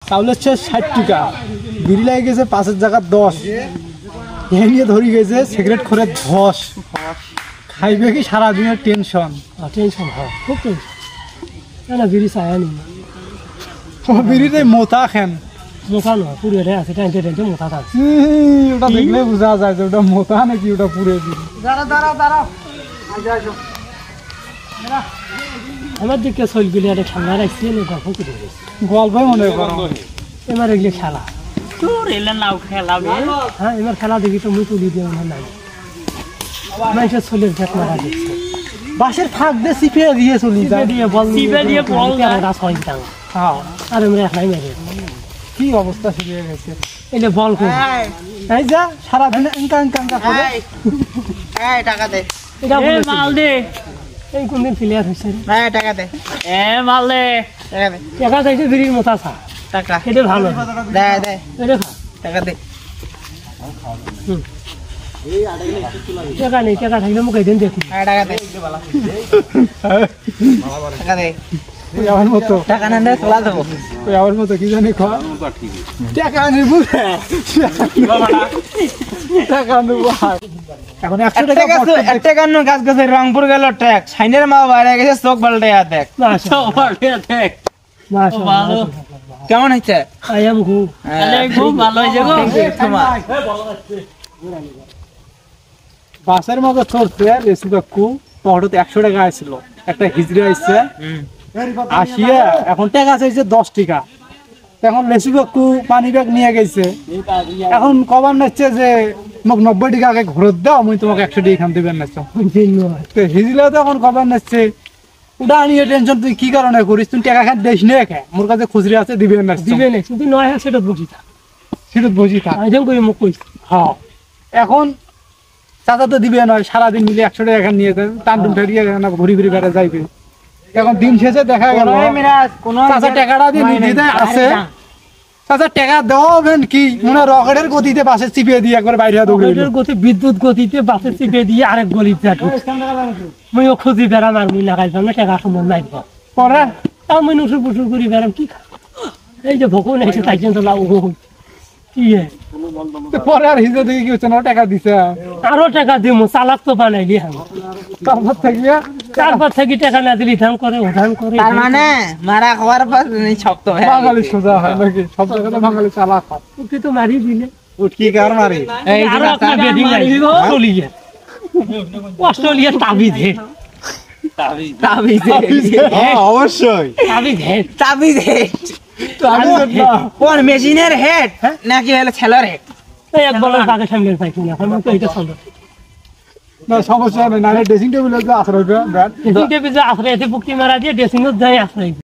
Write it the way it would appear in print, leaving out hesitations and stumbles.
তাহলে হচ্ছে 60 টাকা বিড়ি লাগে গেছে 5-এর জায়গা 10 এই নিয়ে ধরি গেছে সিগারেট করে 10 খাইবে কি সারা দিনের টেনশন হয় খুব টেনশন না বিড়ি চাই নি বিড়িতে মোটা খান মোটা নয় পুরে আছে টেনশন মোটা থাকে ওটা দেখলে বোঝা যায় যে ওটা মোটা নাকি ওটা পুরে বিড়ি দাঁড়াও আসো আমার দিকে চলগুলি একটা ঠান্ডা রাখছি গল্প করে গল্পই মনে করো এবার এগুলি খেলা তোর এলে নাও খেলাবে হ্যাঁ এবার খেলা দেখি তো মুই তুলি দিয়ে মনে নাই মানুষের ছোলের ভেট মারা দিচ্ছে বাসের ফাঁক দিয়ে চিপে দিয়ে চলি চিপে দিয়ে বল রাস হয় হ্যাঁ আর আমরা একাই মেরে কি অবস্থা শুরু হয়ে গেছে এই যে বল করে এই যা সারাদিন ইনকা করে এই টাকা দে এটা মাল দে এই কোন দিন প্লেয়ার হইছে হ্যাঁ টাকা দে মাল দে টাকা চাইছে বিড়ির মোটা চা টাকা এটা ভালো দে এটা টাকা দে টাকা নেই টাকা থাকলে মুখে দিন দেখি টাকা দে টাকা দে আমার মতো টাকা না দে চলা দেবো আমার মতো কি জানি খাওয়া টাকা নিবো টাকা নেবো এখন 100 টাকা একটা কান্ন গাছ গাছে রংপুর গেল ট্র্যাক সাইনের মা বাইরে গেছে চোখ পাল্টে দেখ দেখ মাশাআল্লাহ কেমন হইছে আই এম গু খুব ভালো হইছে গো বাসের মধ্যে চড়তে রেসুকাকু পড়তে 100 টাকা আইছিল একটা হিজড়ি আইছে আসিয়া এখন টাকা চাইছে 10 টাকা এখন লেসুকাকু পানি ব্যাগ নিয়ে গেছে এখন কবার নাচ্ছে যে মোক 90 টাকা আগে ঘুরত দাও আমি তোমাকে 100 টাকা এখান দিবেন নাচ্ছ তো হিজলা তো এখন কবার নাচ্ছে ওটা নিয়ে টেনশন তুই কি কারণে করিস তুই টাকা খান দেশ নিয়ে খা মোর কাছে খুচরি আছে দিবেন না দিবেন না তুই নয় সেটা বুঝি থাক আইজম কই মোক কইছ হ্যাঁ এখন চাচা তো দিবে না সারাদিন মিলে 100 টাকা এখান নিয়ে যায় টান ফেরিয়ে না ঘুরি ঘুরি বেড়া যাইবে এখন দিন শেষে দেখা গেল চাচা টাকাটা দিয়ে নিতে আছে চাচা টাকা দেবেন কি মনে রকেটের গতিতে বাসে চিপে দিয়ে একবার বাইরে রকেটের গতি বিদ্যুৎ গতিতে বাসে চিপে দিয়ে আরেক গলিতে মুইও খুঁজি বেড়াম আর মুই লাগাইতাম না টাকা সম্বন্ধ নাই পরে তাও মুই নুসুর পুসুর করি বেড়াম কি এই যে ভকুন এসে তাইছেন তো লাভ কি পরে আর হিজে দেখি কি হচ্ছে না টাকা দিছে আরো টাকা দিমু চালাক তো বানাইলি তারপর থেকে টাকা না দিলি ধান করে উঠান করে তার মানে মারা খাওয়ার পর শক্ত হয় বাঙালি সোজা হয় নাকি সব জায়গাতে বাঙালি চালাক হয় উঠি তো মারি দিলে উঠকি কার মারি এই যে রাস্তা বেডিং অস্ট্রেলিয়া তাবিজ হ্যাঁ অবশ্যই তাবিজ কোন মেশিনের হেড নাকি হলো ছেলের হেড এক বলার আগে সামনে পাইছি না এখন তো এটা চলবে না সমস্যা নেই না ড্রেসিং টেবিলে আছে ব্যাট ড্রেসিং টেবিলে আছে এতে পুক্তি মারা দিয়ে ড্রেসিং এ যায় আছে